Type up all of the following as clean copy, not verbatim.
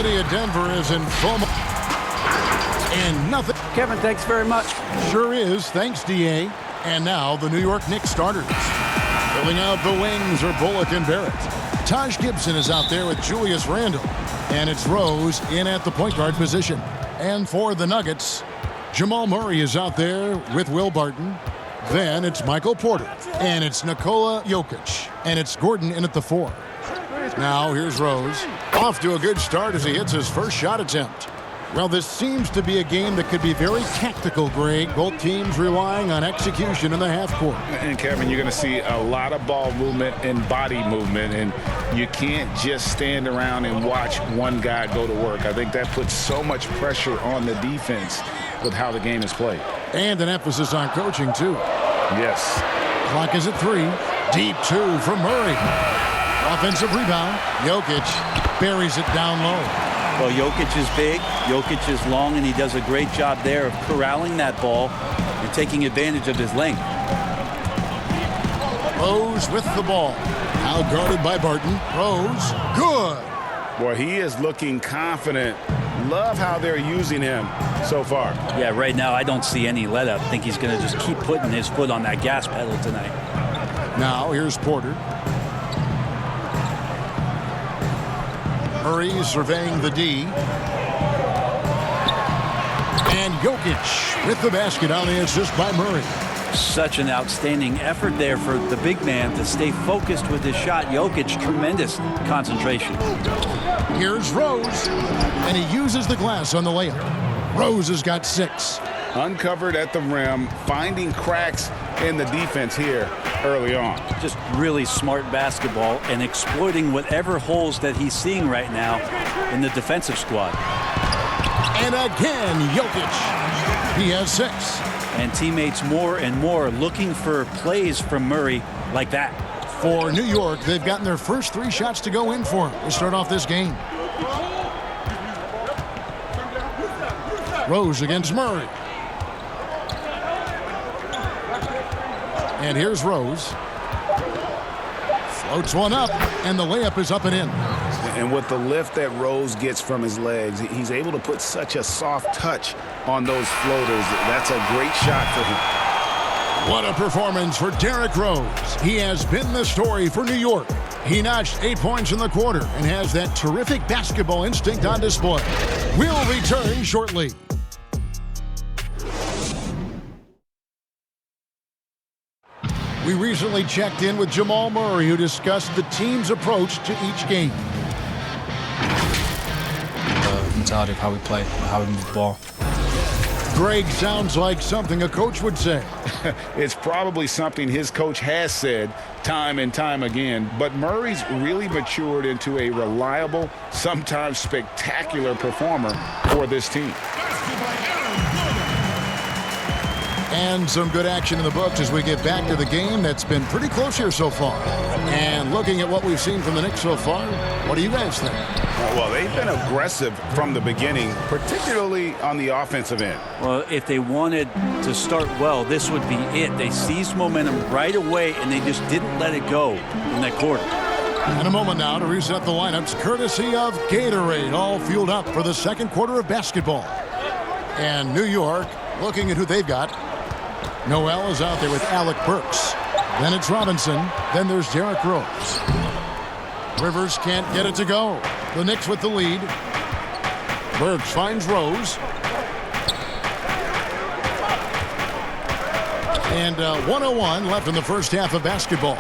city of Denver is in full. And nothing. Kevin, thanks very much. Sure is. Thanks, DA. And now the New York Knicks starters. Filling out the wings are Bullock and Barrett. Taj Gibson is out there with Julius Randle. And it's Rose in at the point guard position. And for the Nuggets, Jamal Murray is out there with Will Barton. Then it's Michael Porter. And it's Nikola Jokic. And it's Gordon in at the 4. Now here's Rose. Off to a good start as he hits his first shot attempt. Well, this seems to be a game that could be very tactical, Greg. Both teams relying on execution in the half court. And, Kevin, you're going to see a lot of ball movement and body movement, and you can't just stand around and watch one guy go to work. I think that puts so much pressure on the defense with how the game is played. And an emphasis on coaching, too. Yes. Clock is at 3. Deep 2 from Murray. Offensive rebound. Jokic buries it down low. Well, Jokic is big, Jokic is long, and he does a great job there of corralling that ball and taking advantage of his length. Rose with the ball. Now guarded by Barton. Rose, good. Boy, he is looking confident. Love how they're using him so far. Yeah, right now I don't see any let-up. I think he's going to just keep putting his foot on that gas pedal tonight. Now here's Porter. Murray surveying the D. And Jokic with the basket on the assist by Murray. Such an outstanding effort there for the big man to stay focused with his shot. Jokic, tremendous concentration. Here's Rose. And he uses the glass on the layup. Rose has got 6. Uncovered at the rim, finding cracks in the defense here early on. Just really smart basketball and exploiting whatever holes that he's seeing right now in the defensive squad. And again, Jokic. He has 6. And teammates more and more looking for plays from Murray like that. For New York, they've gotten their first 3 shots to go in for him to start off this game. Rose against Murray. And here's Rose. Floats one up, and the layup is up and in. And with the lift that Rose gets from his legs, he's able to put such a soft touch on those floaters. That's a great shot for him. What a performance for Derrick Rose. He has been the story for New York. He notched 8 points in the quarter and has that terrific basketball instinct on display. We'll return shortly. We recently checked in with Jamal Murray, who discussed the team's approach to each game. The mentality of how we play, how we move the ball. Greg, sounds like something a coach would say. It's probably something his coach has said time and time again, but Murray's really matured into a reliable, sometimes spectacular performer for this team. And some good action in the books as we get back to the game that's been pretty close here so far. And looking at what we've seen from the Knicks so far, what do you guys think? Well, they've been aggressive from the beginning, particularly on the offensive end. Well, if they wanted to start well, this would be it. They seized momentum right away, and they just didn't let it go in that quarter. In a moment now to reset the lineups, courtesy of Gatorade, all fueled up for the second quarter of basketball. And New York, looking at who they've got. Noel is out there with Alec Burks. Then it's Robinson. Then there's Derrick Rose. Rivers can't get it to go. The Knicks with the lead. Burks finds Rose. And 1:01 left in the first half of basketball.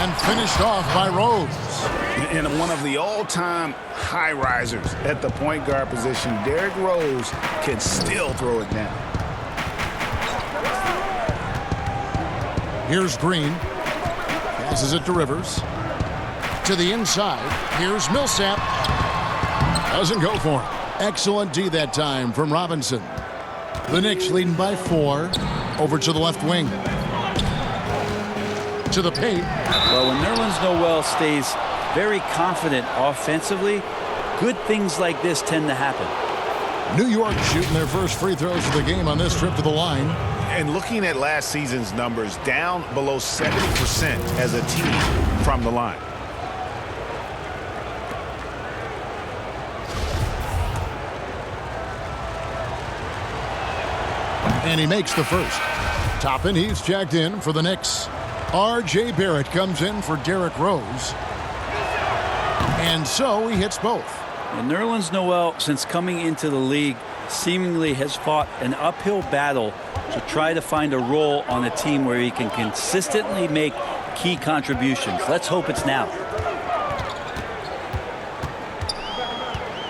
And finished off by Rose. And one of the all-time high risers at the point guard position, Derrick Rose can still throw it down. Here's Green. Passes it to Rivers. To the inside. Here's Millsap. Doesn't go for him. Excellent D that time from Robinson. The Knicks leading by 4. Over to the left wing. To the paint. Well, when Nerlens Noel stays very confident offensively, good things like this tend to happen. New York shooting their first free throws of the game on this trip to the line. And looking at last season's numbers, down below 70% as a team from the line. And he makes the first. Toppin, he's checked in for the Knicks. R.J. Barrett comes in for Derrick Rose. And so he hits both. And Nerlens Noel, since coming into the league, seemingly has fought an uphill battle to try to find a role on a team where he can consistently make key contributions. Let's hope it's now.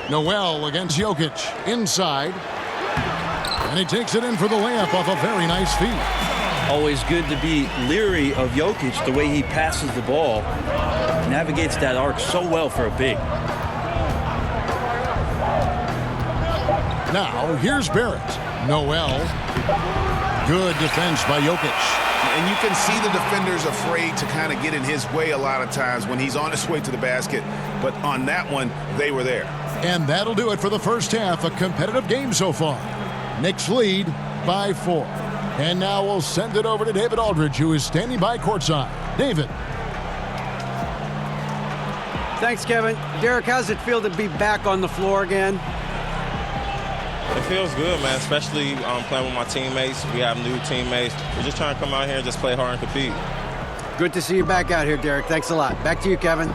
Noel against Jokic. Inside. And he takes it in for the layup off a very nice feed. Always good to be leery of Jokic, the way he passes the ball. Navigates that arc so well for a big. Now, here's Barrett. Noel. Good defense by Jokic. And you can see the defenders afraid to kind of get in his way a lot of times when he's on his way to the basket. But on that one, they were there. And that'll do it for the first half. A competitive game so far. Knicks lead by 4. And now we'll send it over to David Aldridge, who is standing by courtside. David. Thanks, Kevin. Derek, how's it feel to be back on the floor again? It feels good, man, especially playing with my teammates. We have new teammates. We're just trying to come out here and just play hard and compete. Good to see you back out here, Derek. Thanks a lot. Back to you, Kevin.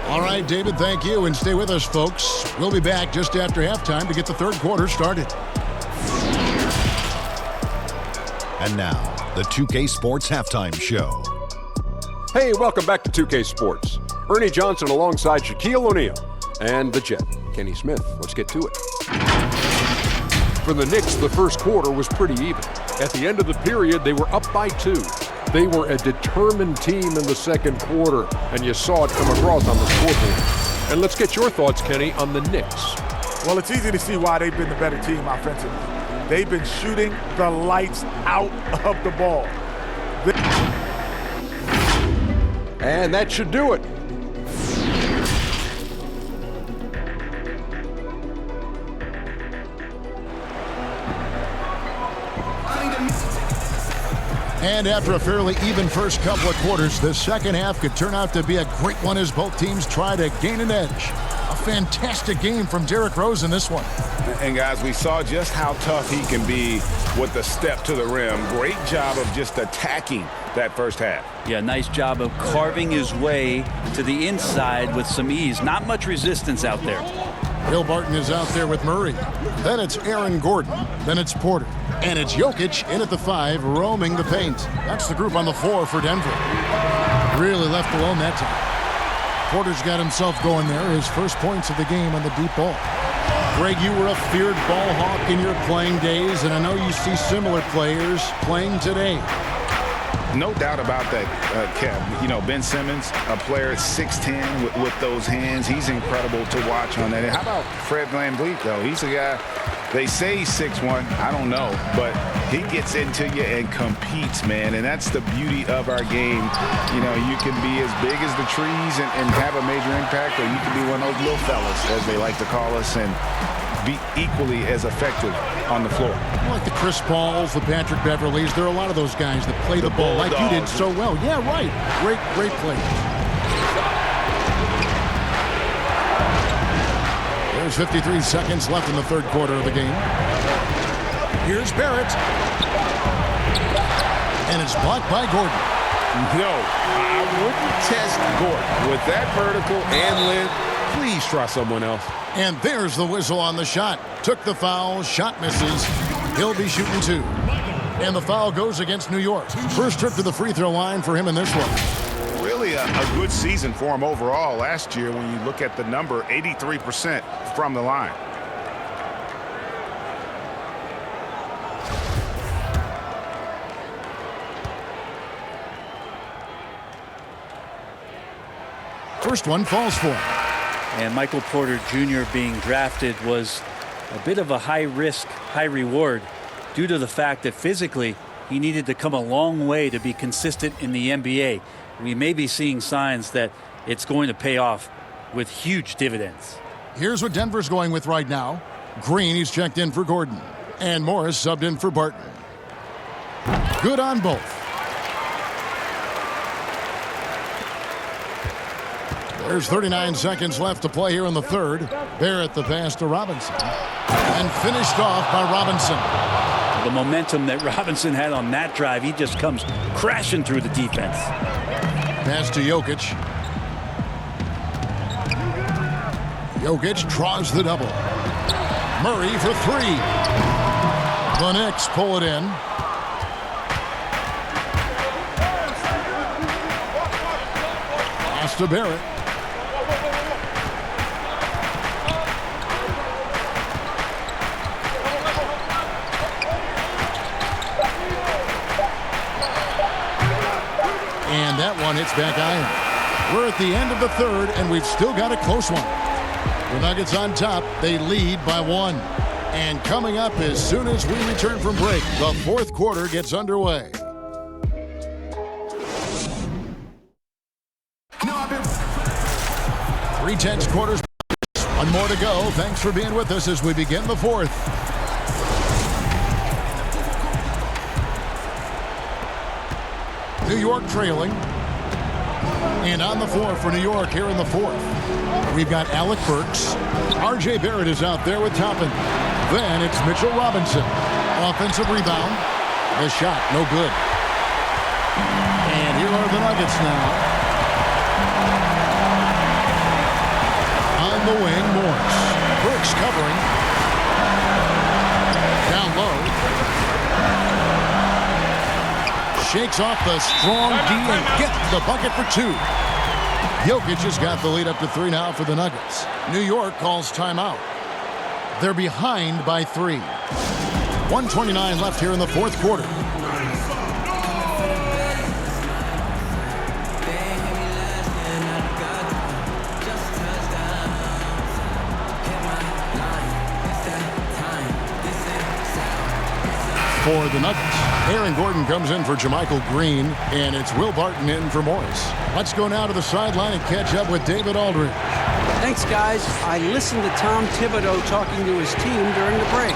All right, David, thank you. And stay with us, folks. We'll be back just after halftime to get the third quarter started. And now, the 2K Sports Halftime Show. Hey, welcome back to 2K Sports. Ernie Johnson alongside Shaquille O'Neal and the Jet, Kenny Smith. Let's get to it. For the Knicks, the first quarter was pretty even. At the end of the period, they were up by 2. They were a determined team in the second quarter, and you saw it come across on the scoreboard. And let's get your thoughts, Kenny, on the Knicks. Well, it's easy to see why they've been the better team offensively. They've been shooting the lights out of the ball. And that should do it. And after a fairly even first couple of quarters, the second half could turn out to be a great one as both teams try to gain an edge. A fantastic game from Derrick Rose in this one. And guys, we saw just how tough he can be with the step to the rim. Great job of just attacking that first half. Yeah, nice job of carving his way to the inside with some ease. Not much resistance out there. Bill Barton is out there with Murray. Then it's Aaron Gordon. Then it's Porter. And it's Jokic in at the 5, roaming the paint. That's the group on the floor for Denver. Really left alone that time. Porter's got himself going there. His first points of the game on the deep ball. Greg, you were a feared ball hawk in your playing days, and I know you see similar players playing today. No doubt about that, Kev. You know, Ben Simmons, a player at 6'10", with those hands. He's incredible to watch on that. And how about Fred VanVleet, though? He's a guy, they say he's 6'1". I don't know. But he gets into you and competes, man. And that's the beauty of our game. You know, you can be as big as the trees and have a major impact, or you can be one of those little fellas, as they like to call us, and be equally as effective on the floor. Like the Chris Pauls, the Patrick Beverleys, there are a lot of those guys that play the ball like you did so well. Yeah, right. Great play. There's 53 seconds left in the third quarter of the game. Here's Barrett. And it's blocked by Gordon. No, I wouldn't test Gordon. With that vertical and length, please try someone else. And there's the whistle on the shot. Took the foul, shot misses. He'll be shooting 2. And the foul goes against New York. First trip to the free throw line for him in this one. Really a good season for him overall last year when you look at the number, 83% from the line. First one falls for him. And Michael Porter Jr. being drafted was a bit of a high risk, high reward due to the fact that physically he needed to come a long way to be consistent in the NBA. We may be seeing signs that it's going to pay off with huge dividends. Here's what Denver's going with right now. Green, he's checked in for Gordon. And Morris subbed in for Barton. Good on both. There's 39 seconds left to play here in the third. Barrett the pass to Robinson. And finished off by Robinson. The momentum that Robinson had on that drive, he just comes crashing through the defense. Pass to Jokic. Jokic draws the double. Murray for three. The Knicks pull it in. Pass to Barrett. And that one hits back iron. We're at the end of the third, and we've still got a close one. The Nuggets on top. They lead by one. And coming up as soon as we return from break, the fourth quarter gets underway. Three-tenths quarters. One more to go. Thanks for being with us as we begin the fourth. New York trailing. And on the floor for New York here in the fourth, we've got Alec Burks. R.J. Barrett is out there with Toppin. Then it's Mitchell Robinson. Offensive rebound. The shot, no good. And here are the Nuggets now. On the wing, Morris. Burks covering. Down low. Shakes off the strong D and gets the bucket for two. Jokic has got the lead up to three now for the Nuggets. New York calls timeout. They're behind by three. 1:29 left here in the fourth quarter. For the Nuggets, Aaron Gordon comes in for JaMychal Green, and it's Will Barton in for Morris. Let's go now to the sideline and catch up with David Aldridge. Thanks, guys. I listened to Tom Thibodeau talking to his team during the break.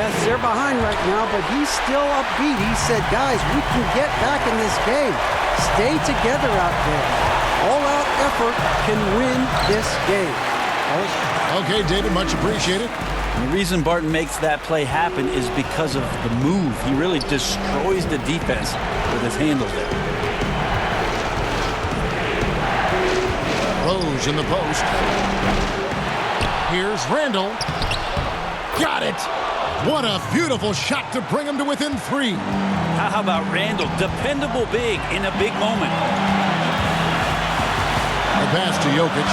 Yes, they're behind right now, but he's still upbeat. He said, guys, we can get back in this game. Stay together out there. All-out effort can win this game. Okay, David, much appreciated. The reason Barton makes that play happen is because of the move. He really destroys the defense with his handle there. Rose in the post. Here's Randall. Got it. What a beautiful shot to bring him to within three. How about Randall? Dependable big in a big moment. The pass to Jokic.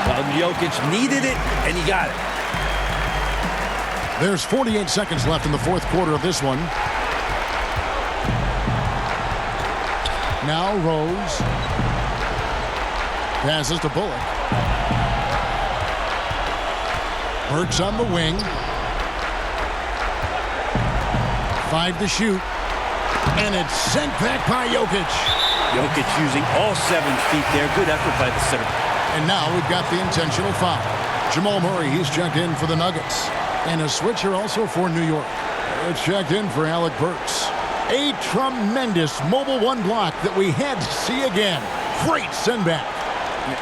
Well, Jokic needed it, and he got it. There's 48 seconds left in the fourth quarter of this one. Now Rose. Passes to Bullock. Burks on the wing. 5 to shoot. And it's sent back by Jokic. Jokic using all 7 feet there. Good effort by the center. And now we've got the intentional foul. Jamal Murray, he's checked in for the Nuggets. And a switch here also for New York. It's checked in for Alec Burks. A tremendous mobile one block that we had to see again. Great send back.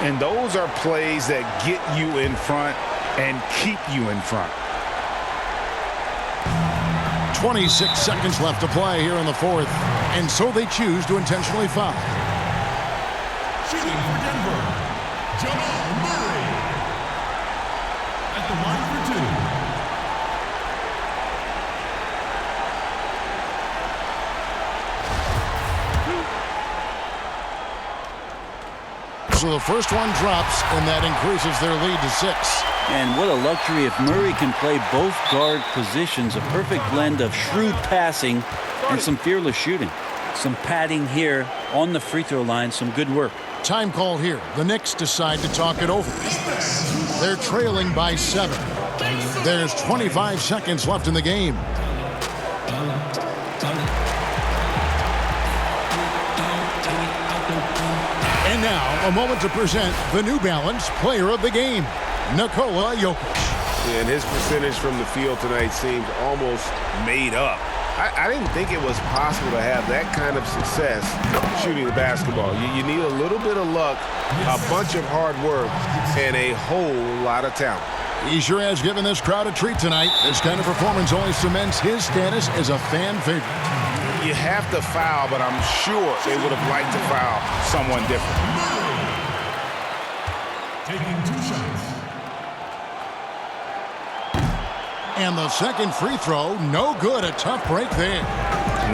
And those are plays that get you in front and keep you in front. 26 seconds left to play here in the fourth. And so they choose to intentionally foul. Shooting for Denver, Jamal Murray. At the line for two. So the first one drops, and that increases their lead to 6. And what a luxury if Murray can play both guard positions. A perfect blend of shrewd passing and some fearless shooting. Some padding here on the free throw line. Some good work. Time call here. The Knicks decide to talk it over. They're trailing by 7. There's 25 seconds left in the game. And now, a moment to present the New Balance Player of the Game, Nikola Jokic. And his percentage from the field tonight seemed almost made up. I didn't think it was possible to have that kind of success shooting the basketball. You need a little bit of luck, a bunch of hard work, and a whole lot of talent. He sure has given this crowd a treat tonight. This kind of performance only cements his status as a fan favorite. You have to foul, but I'm sure they would have liked to foul someone different. Taking 2 shots. And the second free throw, no good. A tough break there.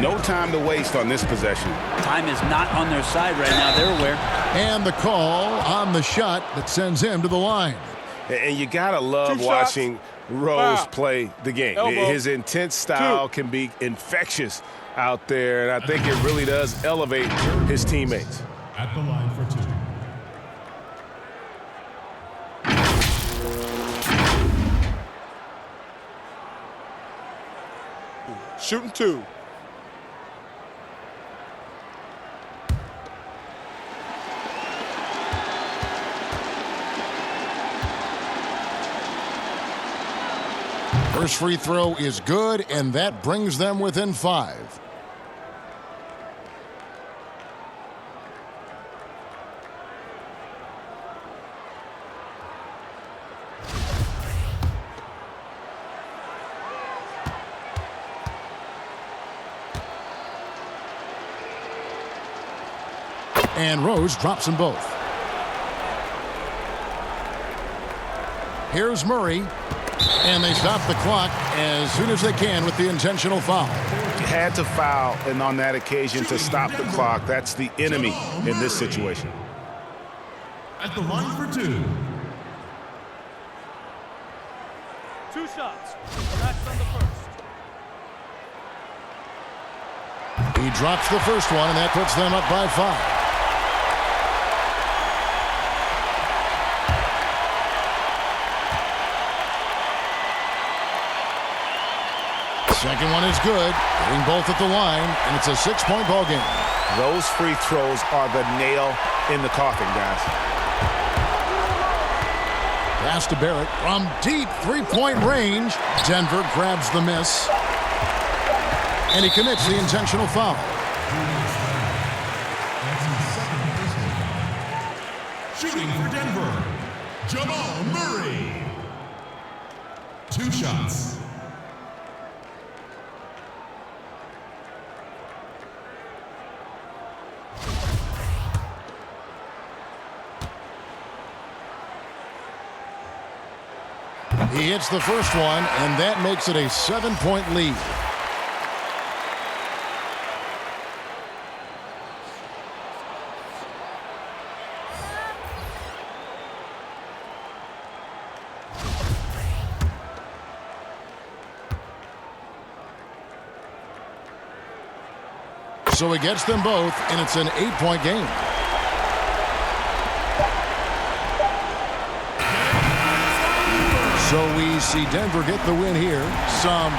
No time to waste on this possession. Time is not on their side right now. They're aware. And the call on the shot that sends him to the line. And you got to love watching Rose play the game. His intense style can be infectious out there, and I think it really does elevate his teammates. At the line for 2. Shooting 2. First free throw is good, and that brings them within 5. And Rose drops them both. Here's Murray. And they stop the clock as soon as they can with the intentional foul. You had to foul, and on that occasion to stop the clock. That's the enemy in this situation. At the line for 2. 2 shots. That's on the first. He drops the first one, and that puts them up by 5. Second one is good, hitting both at the line, and it's a 6-point ball game. Those free throws are the nail in the coffin, guys. Pass to Barrett from deep 3-point range. Denver grabs the miss, and he commits the intentional foul. Shooting for Denver, Jamal Murray. 2 shots. He hits the first one, and that makes it a 7-point lead. So he gets them both, and it's an 8-point game. So we see Denver get the win here. Some